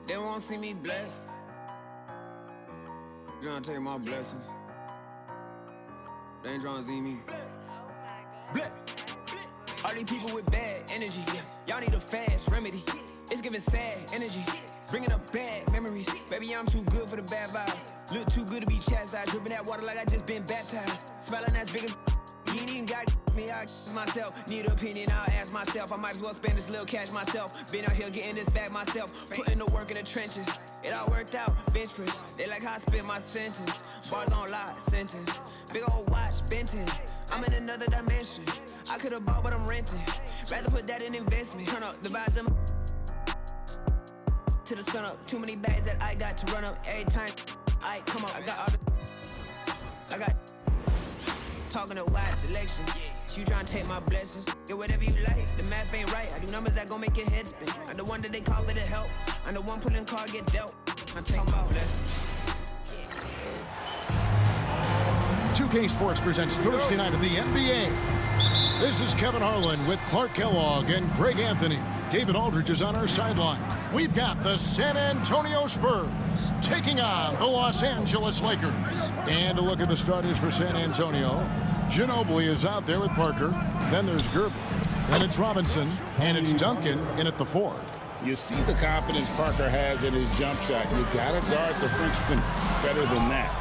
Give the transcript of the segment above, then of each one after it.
They won't see me blessed. Trying to take my blessings. They ain't trying to see me. Bless. All these people with bad energy. Y'all need a fast remedy. It's giving sad energy. Bringing up bad memories. Baby, I'm too good for the bad vibes. Look too good to be chastised. Dripping that water like I just been baptized. Smiling as big as you ain't even got me, I myself. Need an opinion, I'll ask myself. I might as well spend this little cash myself. Been out here getting this back myself. Putting the work in the trenches. It all worked out, bench press. They like how I spit my sentence. Bars on lot, sentence. Big old watch, Benton. I'm in another dimension. I could've bought what I'm renting. Rather put that in investment. Turn up the vibes to the sun up. Too many bags that I got to run up every time. I come up, I got all the. I got talking a wide selection. You trying to take my blessings. Get whatever you like. The math ain't right. I do numbers that gon' make your head spin. I'm the one that they call it a help. I'm the one pulling card get dealt. I'm taking my blessings. 2K Sports presents Thursday night of the NBA. This is Kevin Harlan with Clark Kellogg and Greg Anthony. David Aldridge is on our sideline. We've got the San Antonio Spurs taking on the Los Angeles Lakers. And a look at the starters for San Antonio. Ginobly is out there with Parker. Then there's Gervin. Then it's Robinson. And it's Duncan in at the 4. You see the confidence Parker has in his jump shot. You gotta guard the Frenchman better than that.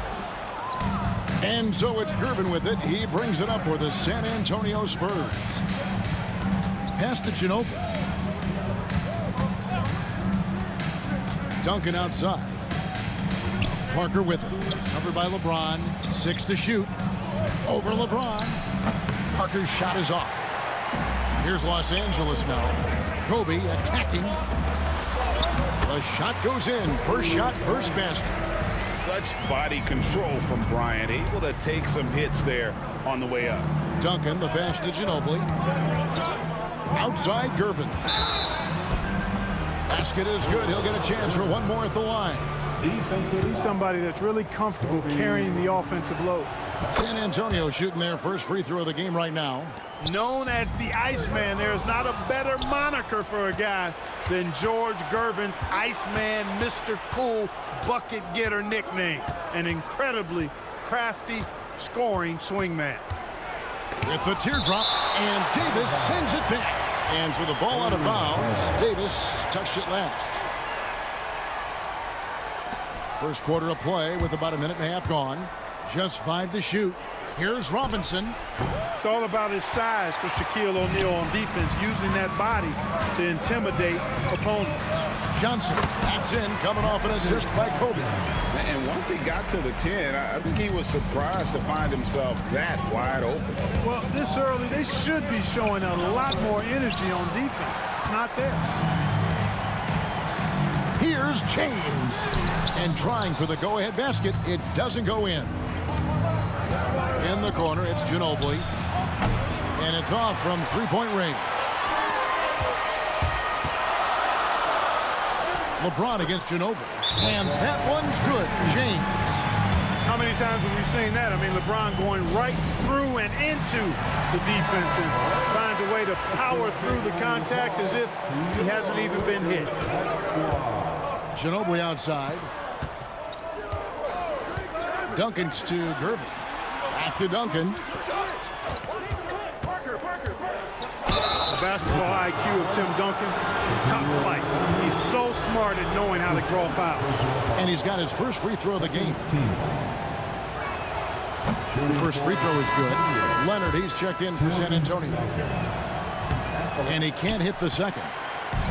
And so it's Gervin with it. He brings it up for the San Antonio Spurs. Pass to Ginobly. Duncan outside. Parker with it. Covered by LeBron. 6 to shoot. Over LeBron. Parker's shot is off. Here's Los Angeles now. Kobe attacking. The shot goes in. First shot, first basket. Such body control from Bryant. Able to take some hits there on the way up. Duncan, the pass to Ginobly. Outside Gervin. Basket is good. He'll get a chance for one more at the line. He's somebody that's really comfortable carrying the offensive load. San Antonio shooting their first free throw of the game right now. Known as the Iceman, there is not a better moniker for a guy than George Gervin's Iceman, Mr. Cool bucket getter nickname. An incredibly crafty scoring swingman. With the teardrop, and Davis sends it back. And for the ball out of bounds, Davis touched it last. First quarter of play with about a minute and a half gone. Just 5 to shoot. Here's Robinson. It's all about his size for Shaquille O'Neal on defense, using that body to intimidate opponents. Johnson, that's in, coming off an assist by Kobe. And once he got to the 10, I think he was surprised to find himself that wide open. Well, this early, they should be showing a lot more energy on defense. It's not there. Here's James. And trying for the go-ahead basket, it doesn't go in. In the corner, it's Ginobly. And it's off from three-point range. LeBron against Ginobly. And that one's good. James. How many times have we seen that? I mean, LeBron going right through and into the defense and finds a way to power through the contact as if he hasn't even been hit. Ginobly outside. Duncan's to Gervin. Back to Duncan. The basketball IQ of Tim Duncan, top flight. He's so smart at knowing how to draw fouls. And he's got his first free throw of the game. The first free throw is good. Leonard, he's checked in for San Antonio. And he can't hit the second.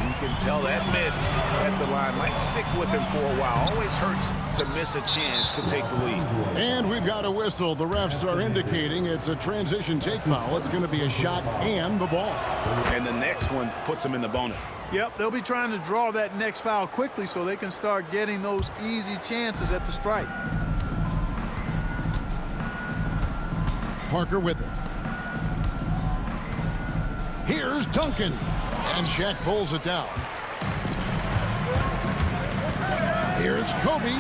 You can tell that miss at the line might stick with him for a while. Always hurts to miss a chance to take the lead. And we've got a whistle. The refs are indicating it's a transition take foul. It's going to be a shot and the ball. And the next one puts him in the bonus. Yep, they'll be trying to draw that next foul quickly so they can start getting those easy chances at the strike. Parker with it. Here's Duncan. And Shaq pulls it down. Here's Kobe.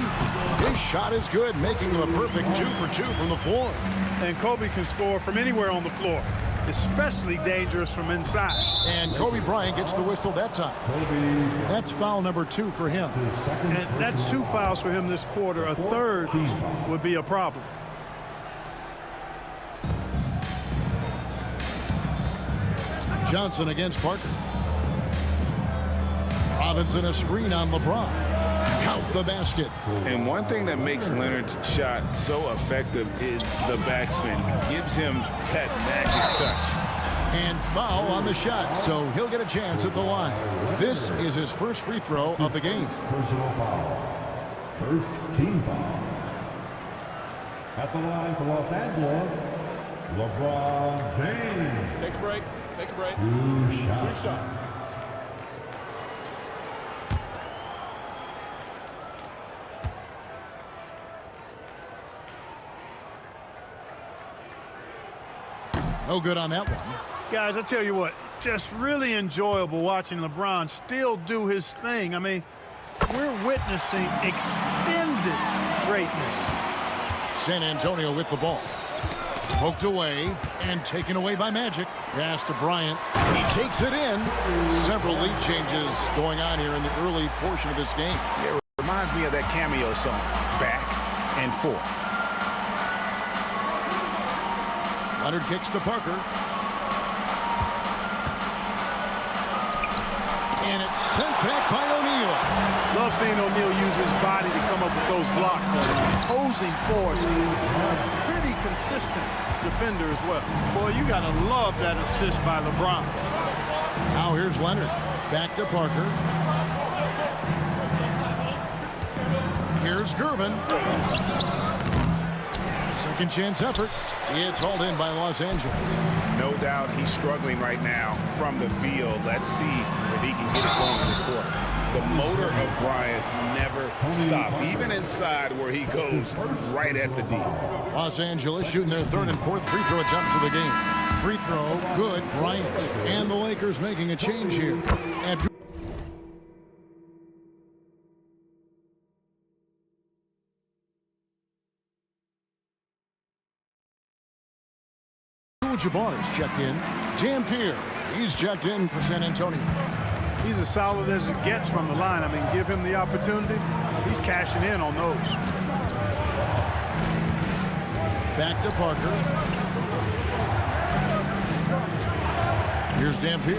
His shot is good, making him a perfect 2 for 2 from the floor. And Kobe can score from anywhere on the floor, especially dangerous from inside. And Kobe Bryant gets the whistle that time. That's foul number 2 for him. And that's 2 fouls for him this quarter. A third would be a problem. Johnson against Parker. Robinson a screen on LeBron. Count the basket. And one thing that makes Leonard's shot so effective is the backspin. Gives him that magic touch. And foul on the shot, so he'll get a chance at the line. This is his first free throw of the game. Personal foul. First team foul. At the line for Los Angeles, LeBron James. Take a break. Take a break. 2 shots. 2 shots. No good on that one. Guys, I tell you what, just really enjoyable watching LeBron still do his thing. I mean, we're witnessing extended greatness. San Antonio with the ball. Poked away and taken away by Magic. Pass to Bryant. He takes it in. Several lead changes going on here in the early portion of this game. It reminds me of that cameo song, Back and Forth. Leonard kicks to Parker. And it's sent back by O'Neal. Love seeing O'Neal use his body to come up with those blocks. Opposing force. Pretty consistent defender as well. Boy, you got to love that assist by LeBron. Now here's Leonard. Back to Parker. Here's Gervin. Second chance effort. It's hauled in by Los Angeles. No doubt he's struggling right now from the field. Let's see if he can get it going in this quarter. The motor of Bryant never stops, even inside where he goes right at the D. Los Angeles shooting their third and fourth free throw attempts of the game. Free throw, good, Bryant. And the Lakers making a change here. Abdul Jabbar's checked in. Jabbar, he's checked in for San Antonio. He's as solid as it gets from the line. I mean, give him the opportunity. He's cashing in on those. Back to Parker. Here's Dampier.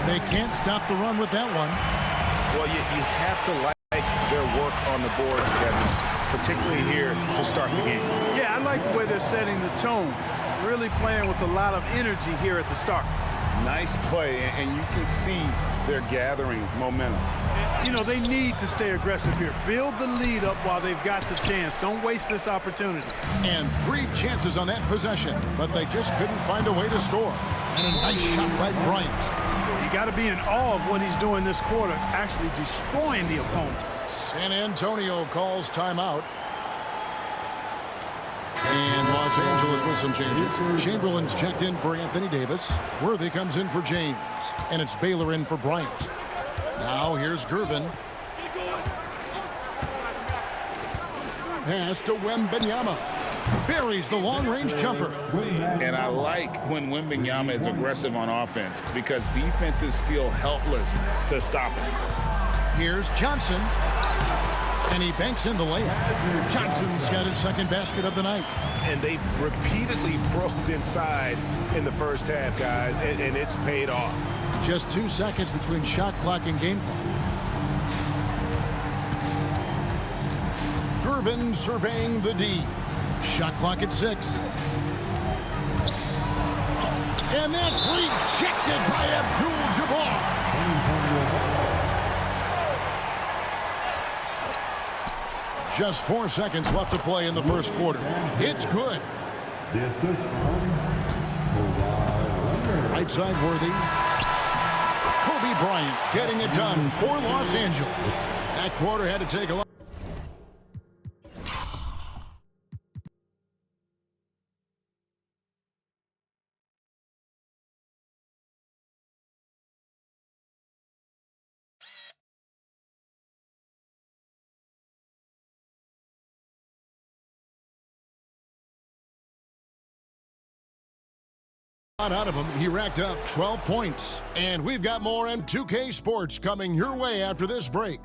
They can't stop the run with that one. Well, you have to like their work on the board, Kevin, particularly here to start the game. Yeah, I like the way they're setting the tone. Really playing with a lot of energy here at the start. Nice play, and you can see they're gathering momentum. You know, they need to stay aggressive here. Build the lead up while they've got the chance. Don't waste this opportunity. And 3 chances on that possession, but they just couldn't find a way to score. And a nice shot by Bryant. You got to be in awe of what he's doing this quarter, actually destroying the opponent. San Antonio calls timeout. And Los Angeles with some changes. Chamberlain's checked in for Anthony Davis. Worthy comes in for James. And it's Baylor in for Bryant. Now here's Gervin. Pass to Wembanyama. Buries the long-range jumper. And I like when Wembanyama is aggressive on offense because defenses feel helpless to stop him. Here's Johnson. And he banks in the layup. Johnson's got his second basket of the night. And they've repeatedly probed inside in the first half, guys, and it's paid off. Just 2 seconds between shot clock and game clock. Gervin surveying the D. Shot clock at 6. And that's rejected by Abdul Jabbar. Just 4 seconds left to play in the first quarter. It's good. The assist from Kawhi. Right side Worthy. Kobe Bryant getting it done for Los Angeles. That quarter had to take a lot. out of him. He racked up 12 points. And we've got more M2K Sports coming your way after this break.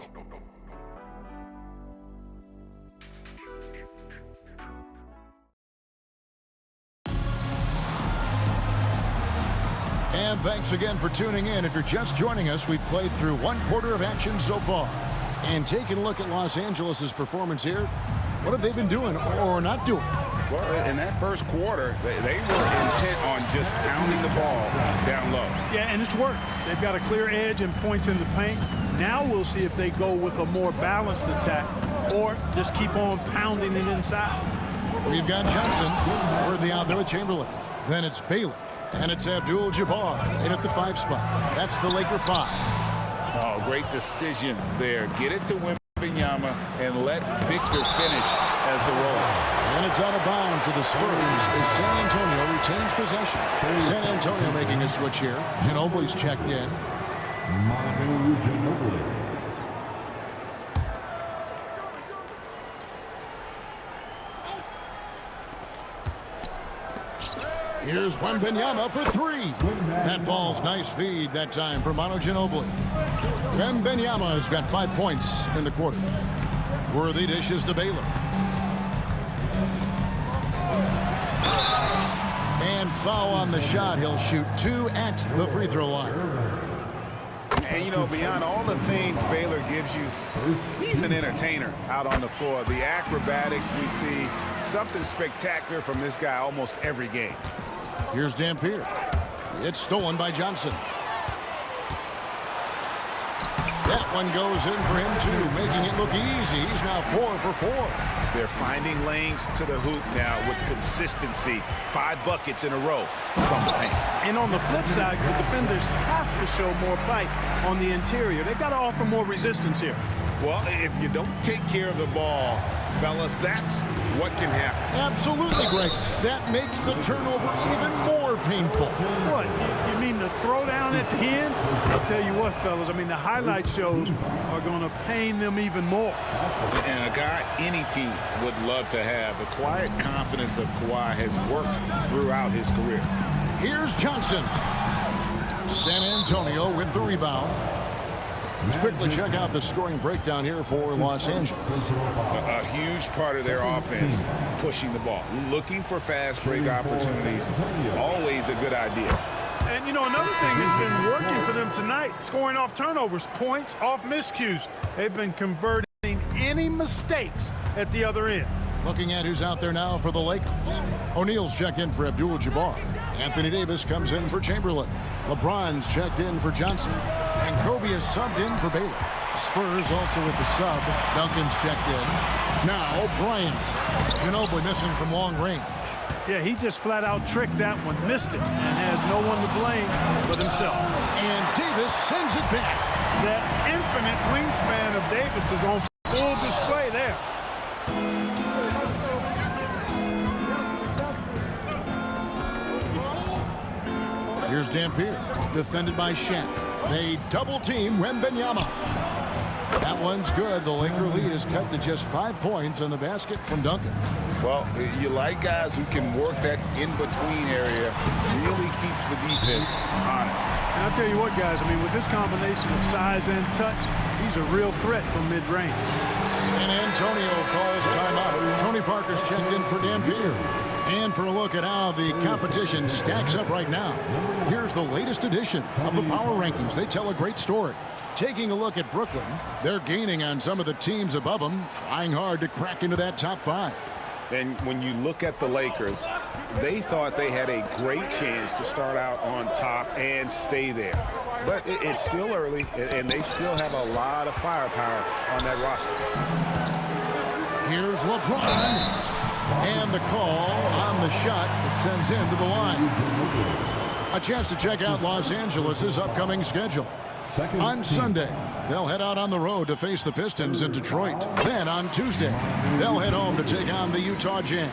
And thanks again for tuning in. If you're just joining us, we've played through one quarter of action so far. And taking a look at Los Angeles' performance here, what have they been doing or not doing? Well, in that first quarter, they were intent on just pounding the ball down low. Yeah, and it's worked. They've got a clear edge and points in the paint. Now we'll see if they go with a more balanced attack or just keep on pounding it inside. We've got Johnson worthy out there with Chamberlain. Then it's Baylor. And it's Abdul Jabbar in at the 5 spot. That's the Laker 5. Oh, great decision there. Get it to Wembanyama and let Victor finish as the roller. And it's out of bounds to the Spurs as San Antonio retains possession. San Antonio making a switch here. Ginobly's checked in. Manu Ginobly. Here's Wembanyama for 3. That falls. Nice feed that time for Manu Ginobly. Wembanyama's got 5 points in the quarter. Worthy dishes to Baylor. And foul on the shot. He'll shoot 2 at the free throw line. And, you know, beyond all the things Baylor gives you, he's an entertainer out on the floor. The acrobatics we see, something spectacular from this guy almost every game. Here's Dampier. It's stolen by Johnson. That one goes in for him, too, making it look easy. He's now 4 for 4. They're finding lanes to the hoop now with consistency. 5 buckets in a row from the paint. And on the flip side, the defenders have to show more fight on the interior. They've got to offer more resistance here. Well, if you don't take care of the ball, fellas, that's what can happen. Absolutely, Greg. That makes the turnover even more painful. What? You mean the throwdown at the end? I'll tell you what, fellas, I mean, the highlight shows are going to pain them even more. And a guy any team would love to have. The quiet confidence of Kawai has worked throughout his career. Here's Johnson. San Antonio with the rebound. Let's quickly check out the scoring breakdown here for Los Angeles. A huge part of their offense, pushing the ball, looking for fast break opportunities, always a good idea. And, you know, another thing has been working for them tonight, scoring off turnovers, points off miscues. They've been converting any mistakes at the other end. Looking at who's out there now for the Lakers. O'Neal's checked in for Abdul Jabbar. Anthony Davis comes in for Chamberlain. LeBron's checked in for Johnson. And Kobe is subbed in for Baylor. The Spurs also with the sub. Duncan's checked in. Now Bryant. Ginobly missing from long range. Yeah, he just flat out tricked that one, missed it, and has no one to blame but himself. And Davis sends it back. That infinite wingspan of Davis is on full display there. Here's Dampier, defended by Shaq. They double-team Wembanyama. That one's good. The Laker lead is cut to just 5 points on the basket from Duncan. Well, you like guys who can work that in-between area, really keeps the defense honest. And I'll tell you what, guys, I mean, with this combination of size and touch, he's a real threat from mid-range. San Antonio calls timeout. Tony Parker's checked in for Dampier. And for a look at how the competition stacks up right now, here's the latest edition of the Power Rankings. They tell a great story. Taking a look at Brooklyn, they're gaining on some of the teams above them, trying hard to crack into that top 5. And when you look at the Lakers, they thought they had a great chance to start out on top and stay there. But it's still early, and they still have a lot of firepower on that roster. Here's LeBron. And the call on the shot that sends him to the line. A chance to check out Los Angeles' upcoming schedule. On Sunday, they'll head out on the road to face the Pistons in Detroit. Then on Tuesday, they'll head home to take on the Utah Jazz.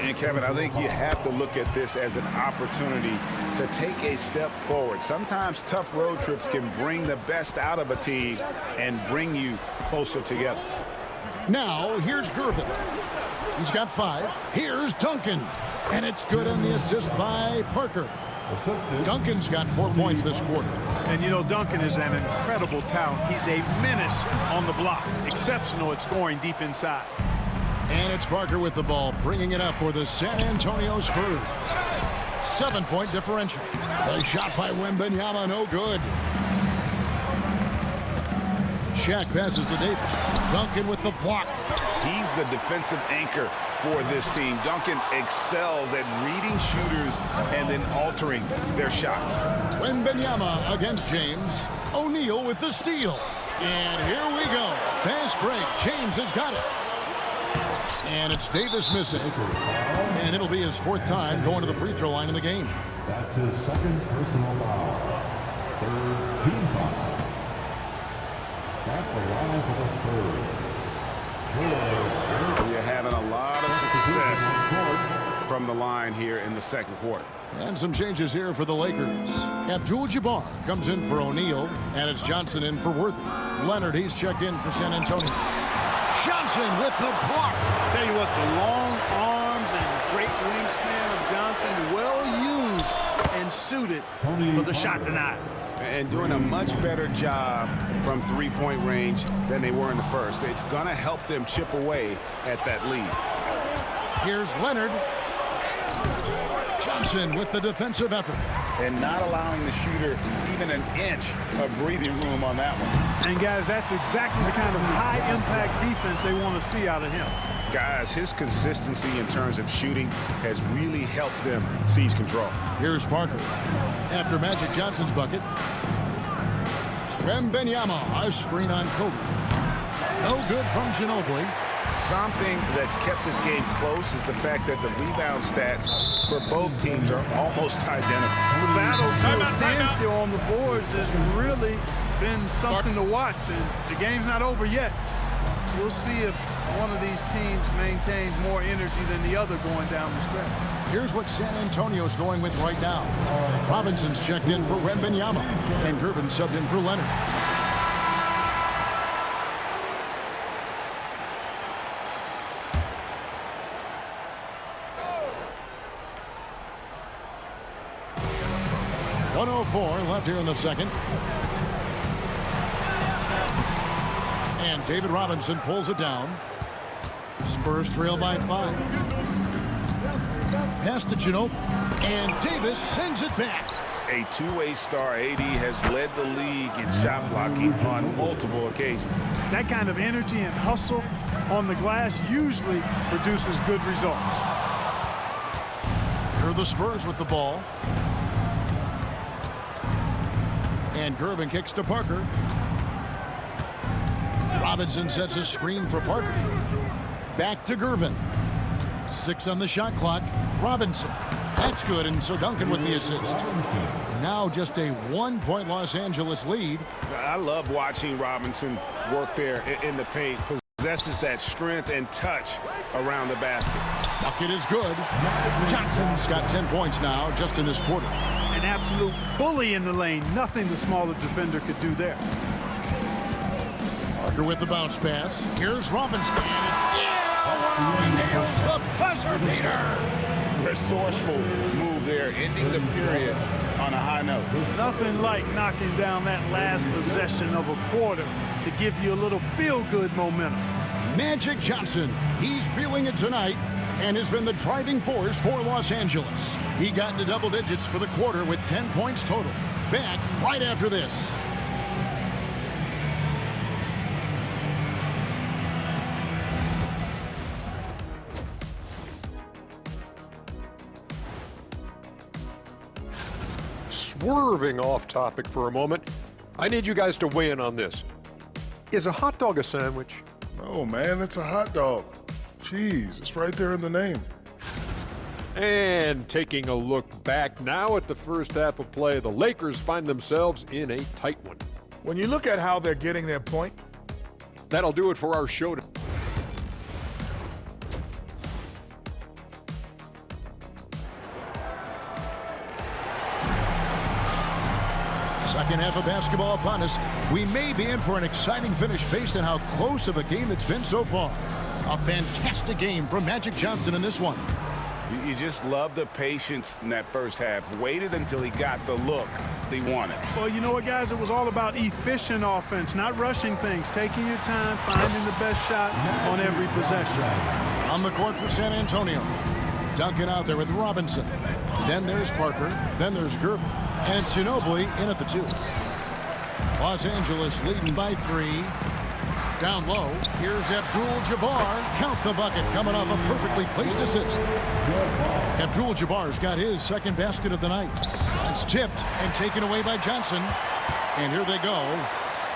And Kevin, I think you have to look at this as an opportunity to take a step forward. Sometimes tough road trips can bring the best out of a team and bring you closer together. Now, here's Gervin. He's got 5. Here's Duncan. And it's good on the assist by Parker. Assistant. Duncan's got 4 points this quarter. And you know, Duncan is an incredible talent. He's a menace on the block. Exceptional at scoring deep inside. And it's Parker with the ball, bringing it up for the San Antonio Spurs. 7-point differential. A shot by Wembanyama, no good. Shaq passes to Davis. Duncan with the block. He's the defensive anchor for this team. Duncan excels at reading shooters and then altering their shots. Wembanyama against James. O'Neal with the steal. And here we go. Fast break. James has got it. And it's Davis missing. And it'll be his 4th time going to the free throw line in the game. That's his 2nd personal foul. 3rd team foul. At the line for the Spurs. You're having a lot of success from the line here in the 2nd quarter. And some changes here for the Lakers. Abdul Jabbar comes in for O'Neal, and it's Johnson in for Worthy. Leonard, he's checked in for San Antonio. Johnson with the block. Tell you what, the long arms and great wingspan of Johnson, well used and suited for the shot denied. And doing a much better job from three-point range than they were in the first. It's going to help them chip away at that lead. Here's Leonard. Johnson with the defensive effort. And not allowing the shooter even an inch of breathing room on that one. And guys, that's exactly the kind of high-impact defense they want to see out of him. Guys, his consistency in terms of shooting has really helped them seize control. Here's Parker. After Magic Johnson's bucket. Wembanyama, a screen on Kobe. No good from Ginobly. Something that's kept this game close is the fact that the rebound stats for both teams are almost identical. The battle to a standstill on the boards has really been something to watch, and the game's not over yet. We'll see if one of these teams maintains more energy than the other going down the stretch. Here's what San Antonio's going with right now. Robinson's checked in for Wembanyama, and Gervin subbed in for Leonard. .104 left here in the second. And David Robinson pulls it down. Spurs trail by 5. Pass to Ginobili, and Davis sends it back. A two-way star, AD has led the league in shot blocking on multiple occasions. That kind of energy and hustle on the glass usually produces good results. Here are the Spurs with the ball. And Gervin kicks to Parker. Robinson sets a screen for Parker. Back to Gervin. 6 on the shot clock. Robinson. That's good, and so Duncan with the assist. Now just a 1-point Los Angeles lead. I love watching Robinson work there in the paint. Possesses that strength and touch around the basket. Bucket is good. Johnson's got 10 points now just in this quarter. An absolute bully in the lane. Nothing the smaller defender could do there. Parker with the bounce pass. Here's Robinson. And it's nails the buzzer beater. Resourceful move there, ending the period on a high note. Nothing like knocking down that last possession of a quarter to give you a little feel-good momentum. Magic Johnson, he's feeling it tonight and has been the driving force for Los Angeles. He got into double digits for the quarter with 10 points total. Back right after this. Swerving off topic for a moment, I need you guys to weigh in on this. Is a hot dog a sandwich? Oh man, it's a hot dog. Jeez, it's right there in the name. And taking a look back now at the first half of play, the Lakers find themselves in a tight one. When you look at how they're getting their point, That'll do it for our show today. Second half of basketball upon us. We may be in for an exciting finish based on how close of a game it's been so far. A fantastic game from Magic Johnson in this one. You just love the patience in that first half. Waited until he got the look he wanted. Well, you know what, guys? It was all about efficient offense, not rushing things, taking your time, finding the best shot on every possession. On the court for San Antonio. Duncan out there with Robinson. Then there's Parker. Then there's Gervin. And it's Ginobly in at the 2. Los Angeles leading by 3. Down low, here's Abdul Jabbar. Count the bucket, coming off a perfectly placed assist. Abdul Jabbar's got his second basket of the night. It's tipped and taken away by Johnson. And here they go.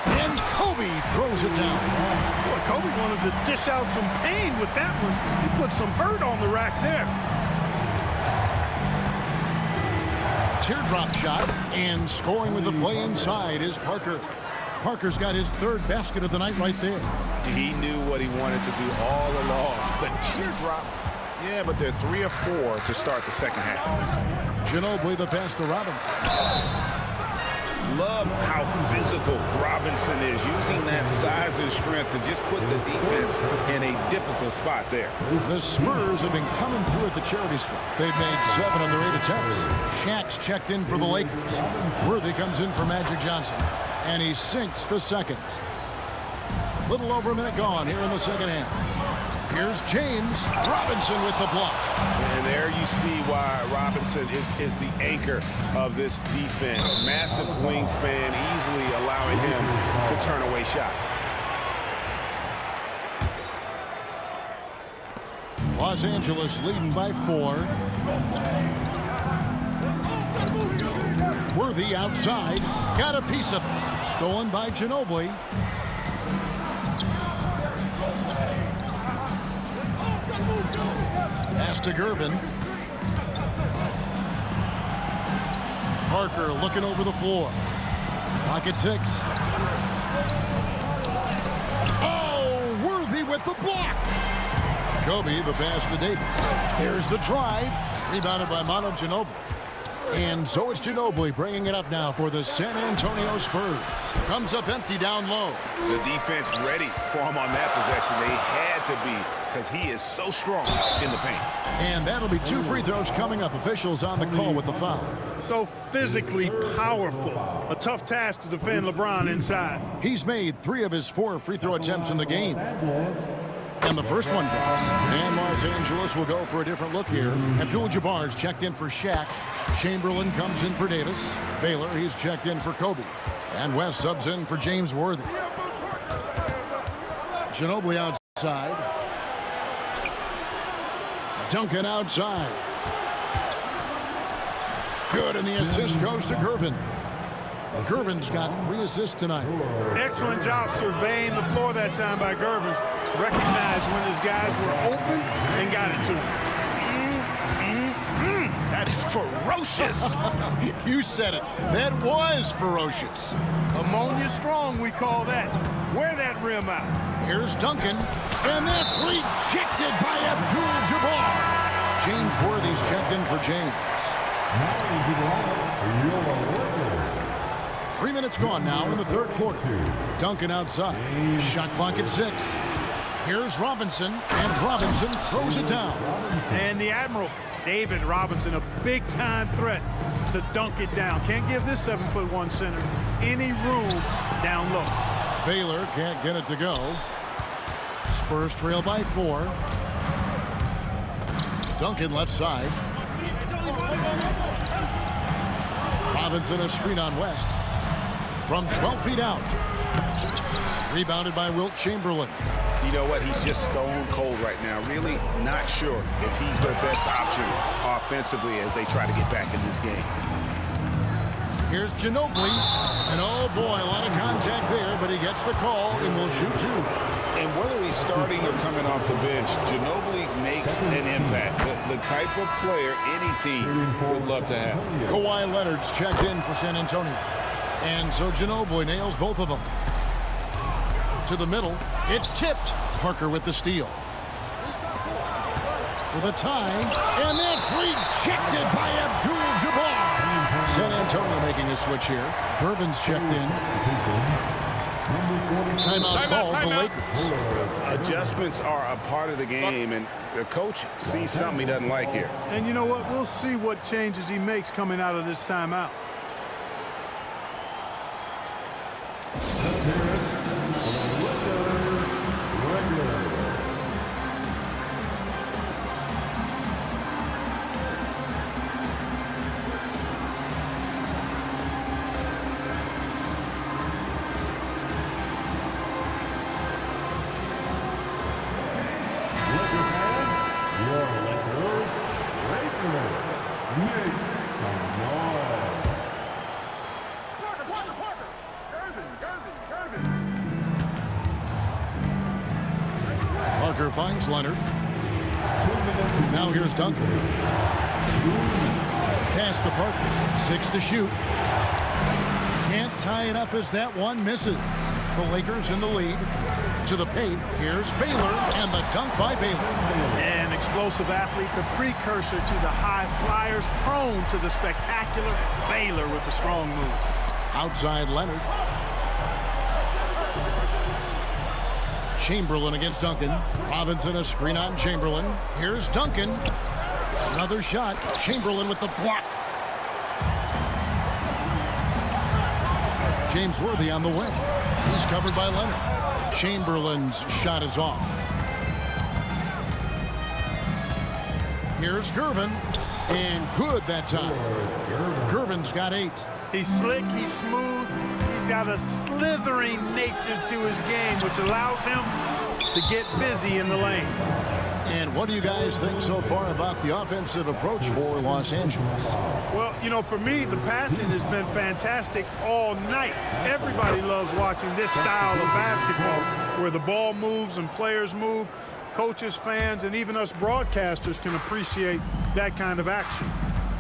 And Kobe throws it down. Boy, Kobe wanted to dish out some pain with that one. He put some hurt on the rack there. Teardrop shot, and scoring with the play inside is Parker. Parker's got his third basket of the night right there. He knew what he wanted to do all along. The teardrop, yeah, but they're 3 of 4 to start the second half. Ginobly the pass to Robinson. Love how physical Robinson is, using that size and strength to just put the defense in a difficult spot there. The Spurs have been coming through at the charity stripe. They've made 7 on their 8 attempts. Shaq's checked in for the Lakers. Worthy comes in for Magic Johnson. And he sinks the second. Little over a minute gone here in the second half. Here's James. Robinson with the block. And there you see why Robinson is the anchor of this defense. Massive wingspan, easily allowing him to turn away shots. Los Angeles leading by 4. Worthy outside. Got a piece of it. Stolen by Ginobly. Pass to Gervin. Parker looking over the floor. Clock at 6. Oh, Worthy with the block. Kobe the pass to Davis. Here's the drive. Rebounded by Manu Ginobly. And so it's Ginobly bringing it up now for the San Antonio Spurs. Comes up empty down low. The defense ready for him on that possession. They had to be, because he is so strong in the paint. And that'll be 2 free throws coming up. Officials on the call with the foul. So physically powerful. A tough task to defend LeBron inside. He's made 3 of his 4 free throw attempts in the game. And the first one drops. And Los Angeles will go for a different look here. Abdul Jabbar's checked in for Shaq. Chamberlain comes in for Davis. Baylor, he's checked in for Kobe. And West subs in for James Worthy. Ginobly outside. Duncan outside. Good, and the assist goes to Gervin. Gervin's got 3 assists tonight. Excellent job surveying the floor that time by Gervin. Recognized when his guys were open and got it to him. That is ferocious. You said it. That was ferocious. Ammonia strong, we call that. Wear that rim out. Here's Duncan. And that's rejected by Abdul Jabbar. James Worthy's checked in for James. 3 minutes gone now in the third quarter. Duncan outside. Shot clock at 6. Here's Robinson, and Robinson throws it down. And the Admiral, David Robinson, a big-time threat to dunk it down. Can't give this 7'1" center any room down low. Baylor can't get it to go. Spurs trail by 4. Duncan left side. Robinson a screen on West. From 12 feet out. Rebounded by Wilt Chamberlain. You know what? He's just stone cold right now. Really not sure if he's their best option offensively as they try to get back in this game. Here's Ginobly. And oh boy, a lot of contact there, but he gets the call and will shoot 2. And whether he's starting or coming off the bench, Ginobly makes an impact. The type of player any team would love to have. Kawai Leonard's checked in for San Antonio. And so Ginobly nails both of them. To the middle, it's tipped. Parker with the steal. For the tie, and that's rejected by Abdul Jabbar. San Antonio making a switch here. Gervin's checked in. Timeout called the Lakers. Adjustments are a part of the game, and the coach sees something he doesn't like here. And you know what? We'll see what changes he makes coming out of this timeout. Parker finds Leonard. Now here's Duncan. Pass to Parker. 6 to shoot. Can't tie it up as that one misses. The Lakers in the lead. To the paint. Here's Baylor, and the dunk by Baylor. An explosive athlete, the precursor to the high flyers, prone to the spectacular. Baylor with a strong move. Outside Leonard. Chamberlain against Duncan. Robinson a screen on Chamberlain. Here's Duncan. Another shot. Chamberlain with the block. James Worthy on the wing. He's covered by Leonard. Chamberlain's shot is off. Here's Gervin. And good that time. Gervin's got 8. He's slick, he's smooth, he's got a slithering nature to his game, which allows him to get busy in the lane. And what do you guys think so far about the offensive approach for Los Angeles? Well, you know, for me, the passing has been fantastic all night. Everybody loves watching this style of basketball where the ball moves and players move. Coaches, fans, and even us broadcasters can appreciate that kind of action.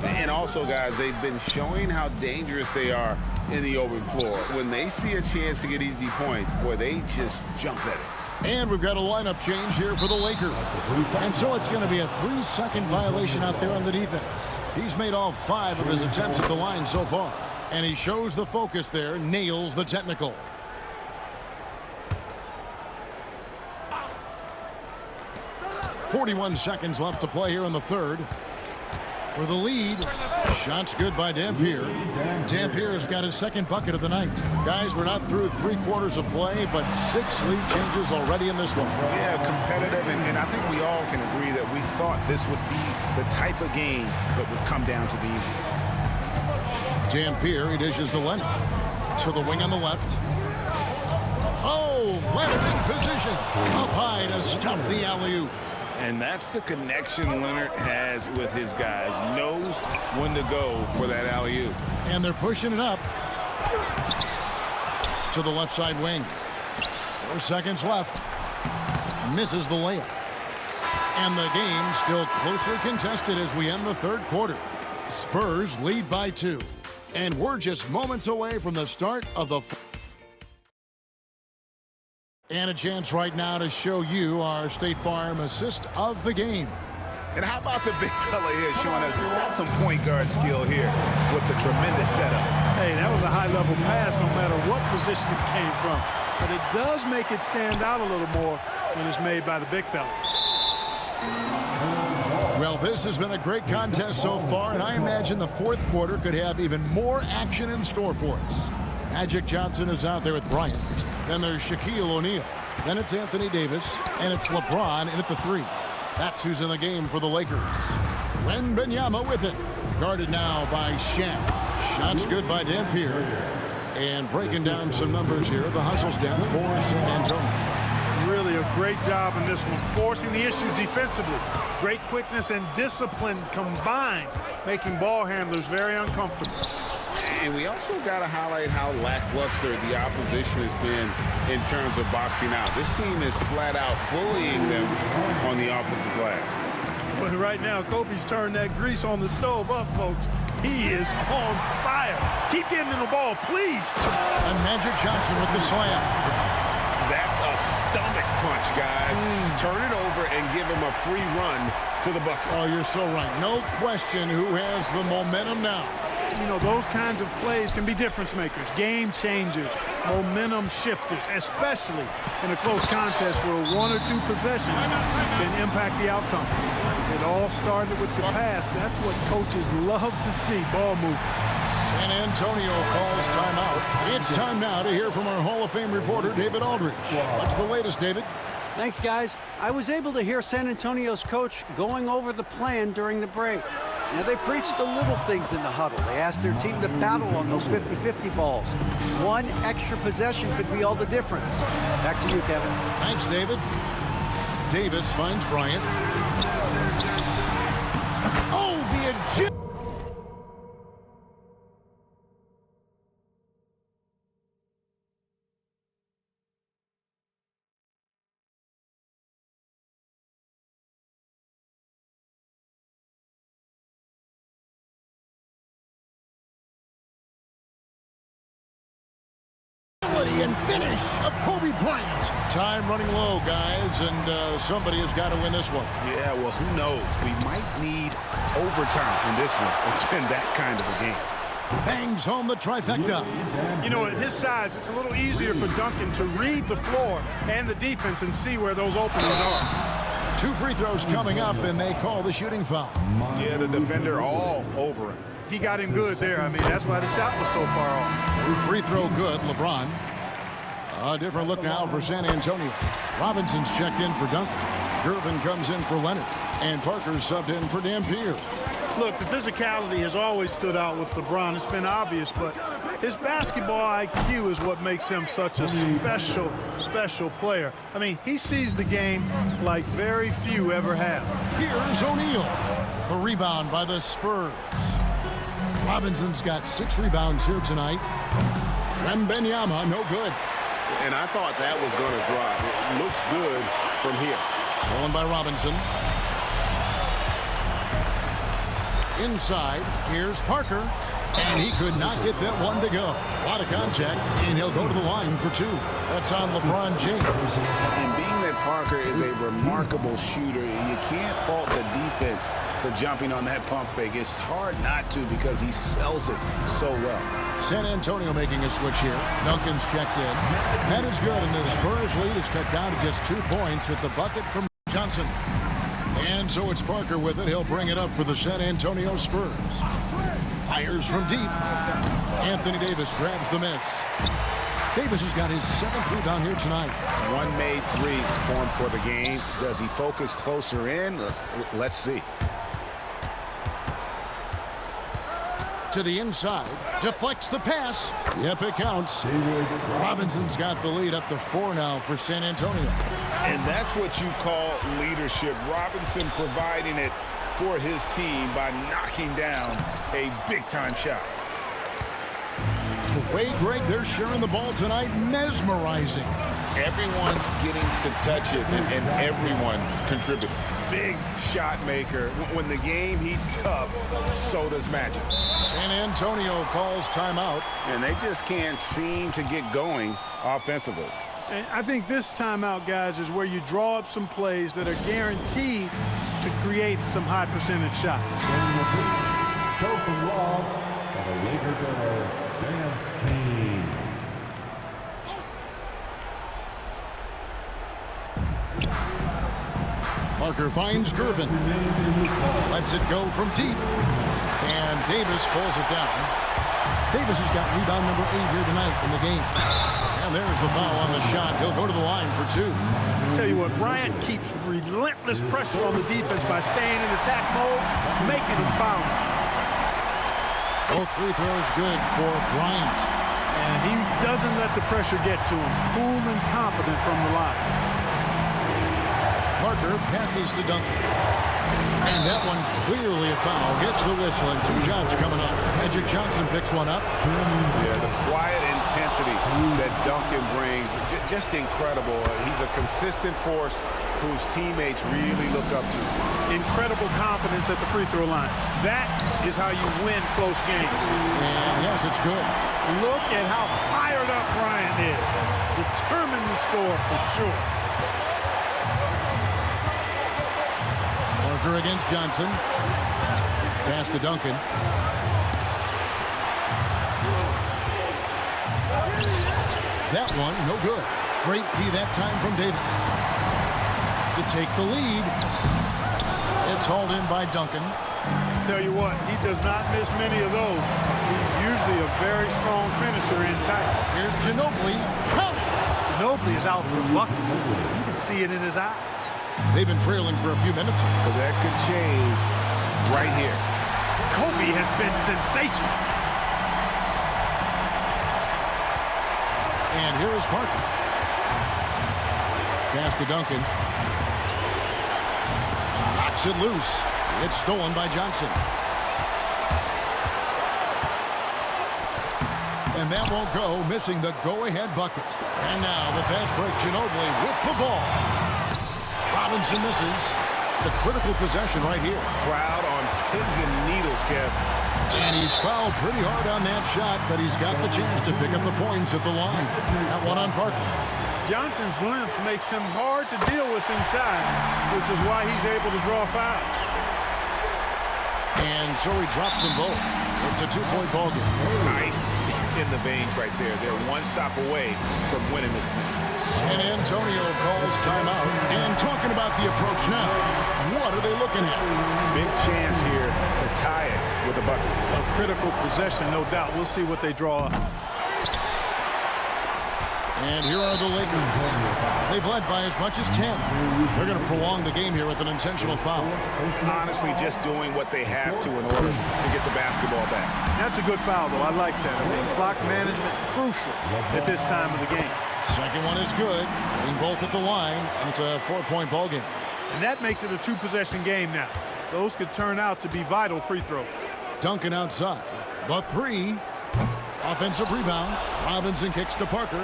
And also, guys, they've been showing how dangerous they are in the open floor. When they see a chance to get easy points, boy, they just jump at it. And we've got a lineup change here for the Lakers. And so it's going to be a 3-second violation out there on the defense. He's made all 5 of his attempts at the line so far. And he shows the focus there, nails the technical. .41 seconds left to play here in the third. For the lead, shots good by Dampier. Dampier's got his second bucket of the night. Guys, we're not through 3 quarters of play, but 6 lead changes already in this one. Yeah, competitive, and I think we all can agree that we thought this would be the type of game that would come down to the end. Dampier, he dishes to Leonard. To the wing on the left. Oh, Leonard in position. Up high to stuff the alley-oop. And that's the connection Leonard has with his guys. Knows when to go for that alley-oop. And they're pushing it up to the left side wing. 4 seconds left. Misses the layup. And the game still closely contested as we end the third quarter. Spurs lead by 2. And we're just moments away from the start of the... And a chance right now to show you our State Farm assist of the game. And how about the big fella here showing us he's got some point guard skill here with the tremendous setup. Hey, that was a high-level pass no matter what position it came from. But it does make it stand out a little more when it's made by the big fella. Well, this has been a great contest so far, and I imagine the fourth quarter could have even more action in store for us. Magic Johnson is out there with Bryant. Then there's Shaquille O'Neal. Then it's Anthony Davis. And it's LeBron in at the 3. That's who's in the game for the Lakers. Wembanyama with it. Guarded now by Shaq. Shots good by Dampier. And breaking down some numbers here, the hustle stats for San Antonio. Really a great job in this one, forcing the issue defensively. Great quickness and discipline combined, making ball handlers very uncomfortable. And we also got to highlight how lackluster the opposition has been in terms of boxing out. This team is flat out bullying them on the offensive glass. But right now, Kobe's turned that grease on the stove up, folks. He is on fire. Keep getting in the ball, please. And Magic Johnson with the slam. That's a stomach punch, guys. Turn it over and give him a free run to the bucket. Oh, you're so right. No question who has the momentum now. You know, those kinds of plays can be difference makers, game changers, momentum shifters, especially in a close contest where one or two possessions can impact the outcome. It all started with the pass. That's what coaches love to see, ball movement. San Antonio calls timeout. It's time now to hear from our Hall of Fame reporter, David Aldridge. What's the latest, David? Thanks, guys. I was able to hear San Antonio's coach going over the plan during the break. Now, they preached the little things in the huddle. They asked their team to battle on those 50-50 balls. One extra possession could be all the difference. Back to you, Kevin. Thanks, David. Davis finds Bryant. Oh, the agility. And finish of Kobe Bryant. Time running low, guys, and somebody has got to win this one. Yeah, well, who knows? We might need overtime in this one. It's been that kind of a game. Bangs home the trifecta. You know, at his size, it's a little easier for Duncan to read the floor and the defense and see where those openings are. 2 free throws coming up, and they call the shooting foul. Yeah, the defender all over him. He got him good there. I mean, that's why the shot was so far off. Free throw good, LeBron. A different look now for San Antonio. Robinson's checked in for Duncan. Gervin comes in for Leonard. And Parker's subbed in for Dampier. Look, the physicality has always stood out with LeBron. It's been obvious, but his basketball IQ is what makes him such a special player. I mean, he sees the game like very few ever have. Here's O'Neal. The rebound by the Spurs. Robinson's got 6 rebounds here tonight. Wembanyama, no good. And I thought that was going to drop. It looked good from here. Stolen by Robinson. Inside, here's Parker. And he could not get that one to go. A lot of contact, and he'll go to the line for 2. That's on LeBron James. And being that Parker is a remarkable shooter, you can't fault the defense for jumping on that pump fake. It's hard not to because he sells it so well. San Antonio making a switch here. Duncan's checked in. That is good, and the Spurs lead is cut down to just 2 points with the bucket from Johnson. And so it's Parker with it. He'll bring it up for the San Antonio Spurs. Fires from deep. Anthony Davis grabs the miss. Davis has got his 7th rebound here tonight. 1 made 3 for him for the game. Does he focus closer in? Let's see. To the inside, deflects the pass. Yep, it counts. Robinson's got the lead up to 4 now for San Antonio. And that's what you call leadership. Robinson providing it for his team by knocking down a big-time shot. The way, Greg, they're sharing the ball tonight, mesmerizing. Everyone's getting to touch it, and everyone's contributing. Big shot maker. When the game heats up, so does magic. San Antonio calls timeout. And they just can't seem to get going offensively. And I think this timeout, guys, is where you draw up some plays that are guaranteed to create some high percentage shots. Parker finds Gervin. Lets it go from deep. And Davis pulls it down. Davis has got rebound number 8 here tonight in the game. And there's the foul on the shot. He'll go to the line for 2. I'll tell you what, Bryant keeps relentless pressure on the defense by staying in attack mode, making them foul. Both free throws good for Bryant. And he doesn't let the pressure get to him. Cool and confident from the line. Parker passes to Duncan. And that one clearly a foul. Gets the whistle, and 2 shots coming up. Magic Johnson picks one up. Yeah, the quiet intensity that Duncan brings, just incredible. He's a consistent force whose teammates really look up to. Incredible confidence at the free throw line. That is how you win close games. And yes, it's good. Look at how fired up Bryant is. Determined to score for sure. Parker against Johnson. Pass to Duncan. That one, no good. Great D that time from Davis. To take the lead. It's hauled in by Duncan. Tell you what, he does not miss many of those. He's usually a very strong finisher in tight. Here's Ginobly. Count it! Ginobly is out for bucket. You can see it in his eyes. They've been trailing for a few minutes. But that could change right here. Kobe has been sensational. And here is Parker. Pass to Duncan. Knocks it loose. It's stolen by Johnson. And that won't go, missing the go-ahead bucket. And now the fast break, Ginobly with the ball. Robinson misses. The critical possession right here. Crowd on pins and needles, Kev. And he's fouled pretty hard on that shot, but he's got the chance to pick up the points at the line. That one on Parker. Johnson's length makes him hard to deal with inside, which is why he's able to draw fouls. And so he drops them both. It's a two-point ball game. Nice in the veins right there. They're one stop away from winning this thing. San Antonio calls timeout. And talking about the approach now, what are they looking at? Big chance here to tie it with a bucket. A critical possession, no doubt. We'll see what they draw up. And here are the Lakers. They've led by as much as 10. They're going to prolong the game here with an intentional foul. Honestly, just doing what they have to in order to get the basketball back. That's a good foul, though. I like that. I mean, clock management crucial at this time of the game. Second one is good. Getting both at the line, and it's a 4-point ball game. And that makes it a two-possession game now. Those could turn out to be vital free throws. Duncan outside. The three. Offensive rebound. Robinson kicks to Parker.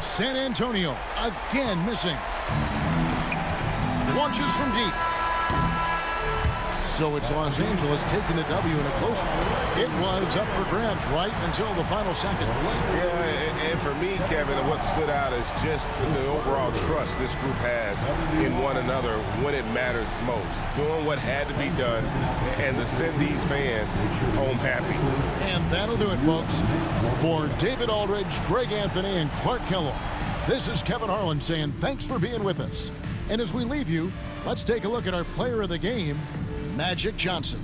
San Antonio again missing. Launches from deep. So it's Los Angeles taking the W in a close one. It was up for grabs right until the final seconds. Yeah, and for me, Kevin, what stood out is just the overall trust this group has in one another when it mattered most. Doing what had to be done and to send these fans home happy. And that'll do it, folks. For David Aldridge, Greg Anthony, and Clark Kellogg, this is Kevin Harlan saying thanks for being with us. And as we leave you, let's take a look at our player of the game, Magic Johnson.